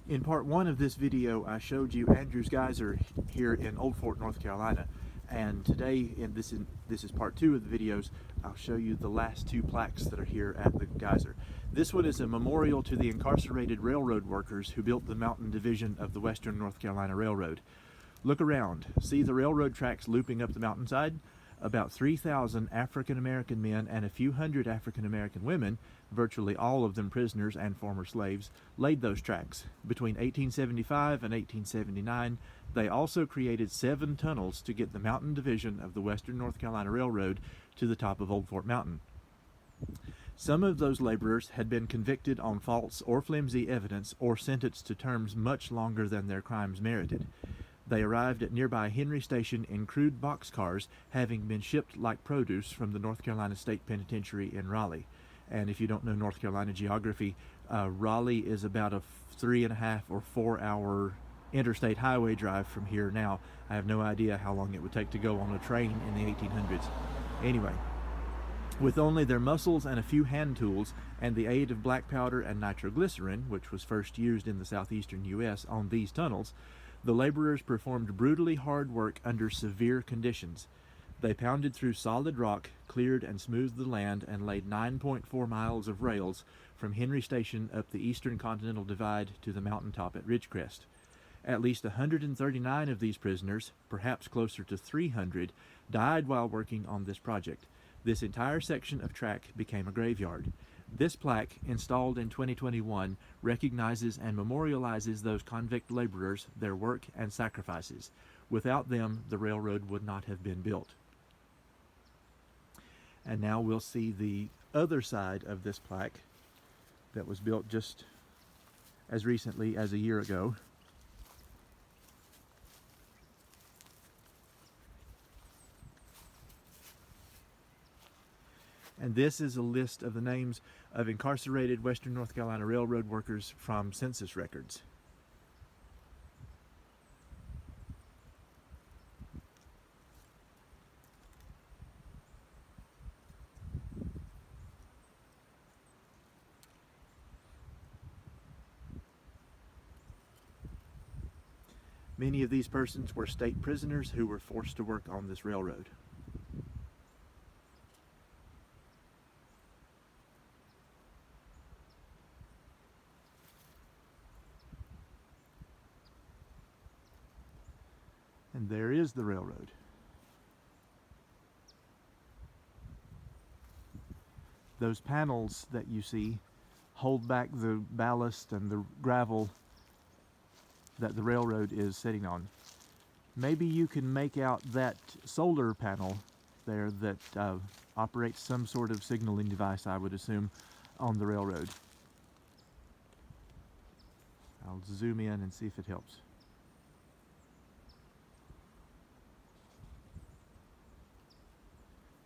In part one of this video, I showed you Andrews Geyser here in Old Fort, North Carolina. And today, this is part two of the videos, I'll show you the last two plaques that are here at the geyser. This one is a memorial to the incarcerated railroad workers who built the mountain division of the Western North Carolina Railroad. Look around. See the railroad tracks looping up the mountainside? About 3,000 African-American men and a few hundred African-American women, virtually all of them prisoners and former slaves, laid those tracks. Between 1875 and 1879, they also created 7 tunnels to get the mountain division of the Western North Carolina Railroad to the top of Old Fort Mountain. Some of those laborers had been convicted on false or flimsy evidence or sentenced to terms much longer than their crimes merited. They arrived at nearby Henry Station in crude boxcars, having been shipped like produce from the North Carolina State Penitentiary in Raleigh. And if you don't know North Carolina geography, Raleigh is about a 3.5 or 4 hour interstate highway drive from here now. I have no idea how long it would take to go on a train in the 1800s. Anyway, with only their muscles and a few hand tools and the aid of black powder and nitroglycerin, which was first used in the southeastern U.S. on these tunnels, the laborers performed brutally hard work under severe conditions. They pounded through solid rock, cleared and smoothed the land, and laid 9.4 miles of rails from Henry Station up the eastern Continental Divide to the mountaintop at Ridgecrest. At least 139 of these prisoners, perhaps closer to 300, died while working on this project. This entire section of track became a graveyard. This plaque, installed in 2021, recognizes and memorializes those convict laborers, their work and sacrifices. Without them, the railroad would not have been built. And now we'll see the other side of this plaque that was built just as recently as a year ago. And this is a list of the names of incarcerated Western North Carolina Railroad workers from census records. Many of these persons were state prisoners who were forced to work on this railroad. And there is the railroad. Those panels that you see hold back the ballast and the gravel that the railroad is sitting on. Maybe you can make out that solar panel there that operates some sort of signaling device, I would assume, on the railroad. I'll zoom in and see if it helps.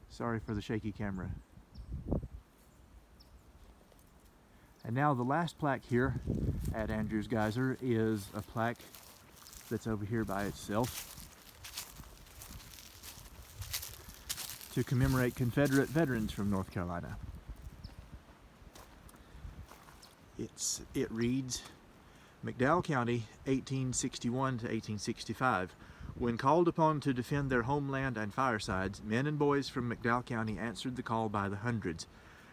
Sorry for the shaky camera. And now the last plaque here at Andrews Geyser is a plaque that's over here by itself to commemorate Confederate veterans from North Carolina. It reads, McDowell County, 1861 to 1865. When called upon to defend their homeland and firesides, men and boys from McDowell County answered the call by the hundreds.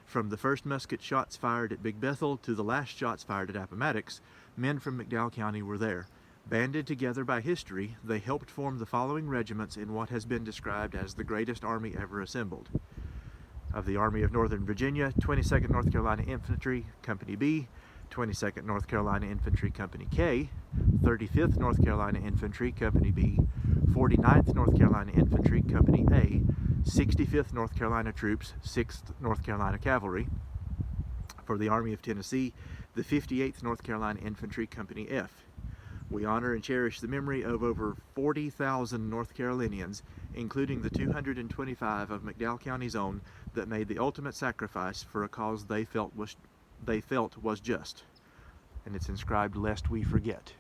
From the first musket shots fired at Big Bethel to the last shots fired at Appomattox, men from McDowell County were there. Banded together by history, they helped form the following regiments in what has been described as the greatest army ever assembled. Of the Army of Northern Virginia, 22nd North Carolina Infantry, Company B, 22nd North Carolina Infantry Company K, 35th North Carolina Infantry Company B, 49th North Carolina Infantry Company A, 65th North Carolina Troops, 6th North Carolina Cavalry. For the Army of Tennessee, the 58th North Carolina Infantry Company F. We honor and cherish the memory of over 40,000 North Carolinians, including the 225 of McDowell County's own that made the ultimate sacrifice for a cause they felt was just. And it's inscribed, "Lest we forget."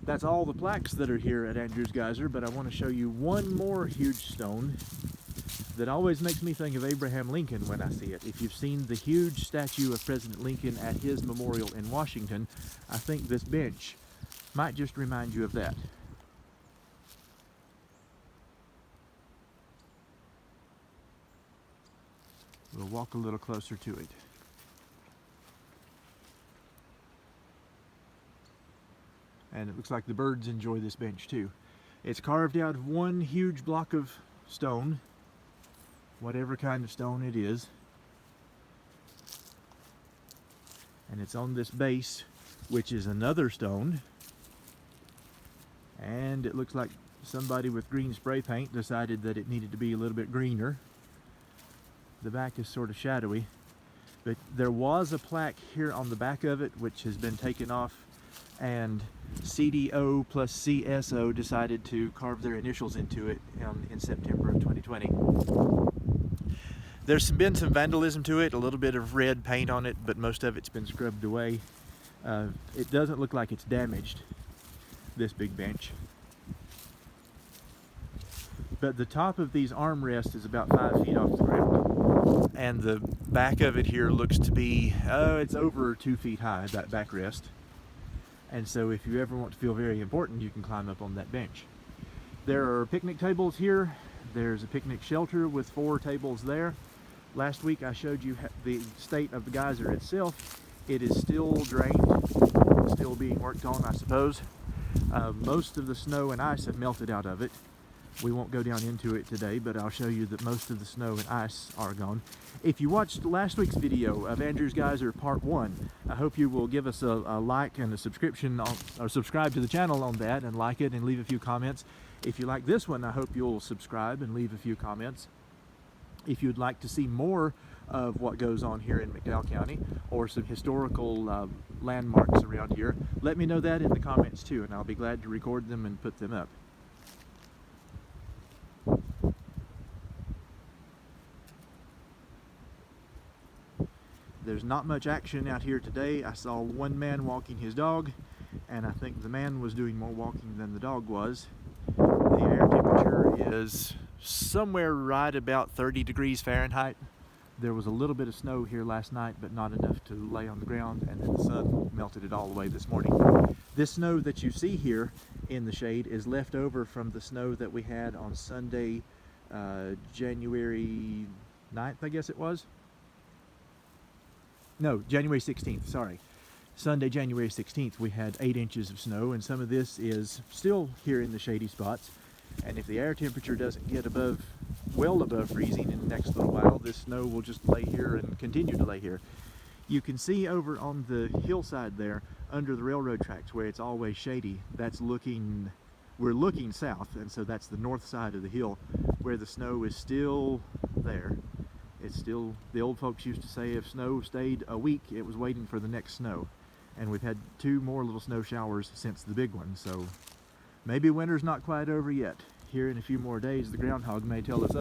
That's all the plaques that are here at Andrews Geyser, but I want to show you one more huge stone that always makes me think of Abraham Lincoln when I see it. If you've seen the huge statue of President Lincoln at his memorial in Washington, I think this bench might just remind you of that. We'll walk a little closer to it. And it looks like the birds enjoy this bench too. It's carved out of one huge block of stone, whatever kind of stone it is. And it's on this base, which is another stone. And it looks like somebody with green spray paint decided that it needed to be a little bit greener. The back is sort of shadowy, but there was a plaque here on the back of it which has been taken off, and CDO plus CSO decided to carve their initials into it in September of 2020. There's been some vandalism to it, a little bit of red paint on it, but most of it's been scrubbed away. It doesn't look like it's damaged, this big bench. But the top of these armrests is about 5 feet off the ground. And the back of it here looks to be, it's over 2 feet high, that backrest. And so if you ever want to feel very important, you can climb up on that bench. There are picnic tables here. There's a picnic shelter with 4 tables there. Last week I showed you the state of the geyser itself. It is still drained, still being worked on, I suppose. Most of the snow and ice have melted out of it. We won't go down into it today, but I'll show you that most of the snow and ice are gone. If you watched last week's video of Andrews Geyser Part 1, I hope you will give us a like and a subscription, or subscribe to the channel on that and like it and leave a few comments. If you like this one, I hope you'll subscribe and leave a few comments. If you'd like to see more of what goes on here in McDowell County, or some historical landmarks around here, let me know that in the comments too, and I'll be glad to record them and put them up. There's not much action out here today. I saw one man walking his dog, and I think the man was doing more walking than the dog was. The air temperature is somewhere right about 30 degrees Fahrenheit. There was a little bit of snow here last night, but not enough to lay on the ground, and then the sun melted it all away this morning. This snow that you see here in the shade is left over from the snow that we had on Sunday, January 9th, I guess it was. No, January 16th, sorry. Sunday, January 16th, we had 8 inches of snow, and some of this is still here in the shady spots. And if the air temperature doesn't get well above freezing in the next little while, this snow will just lay here and continue to lay here. You can see over on the hillside there, under the railroad tracks where it's always shady, we're looking south, and so that's the north side of the hill where the snow is still there. It's still, the old folks used to say if snow stayed a week, it was waiting for the next snow. And we've had 2 more little snow showers since the big one, so maybe winter's not quite over yet. Here in a few more days, the groundhog may tell us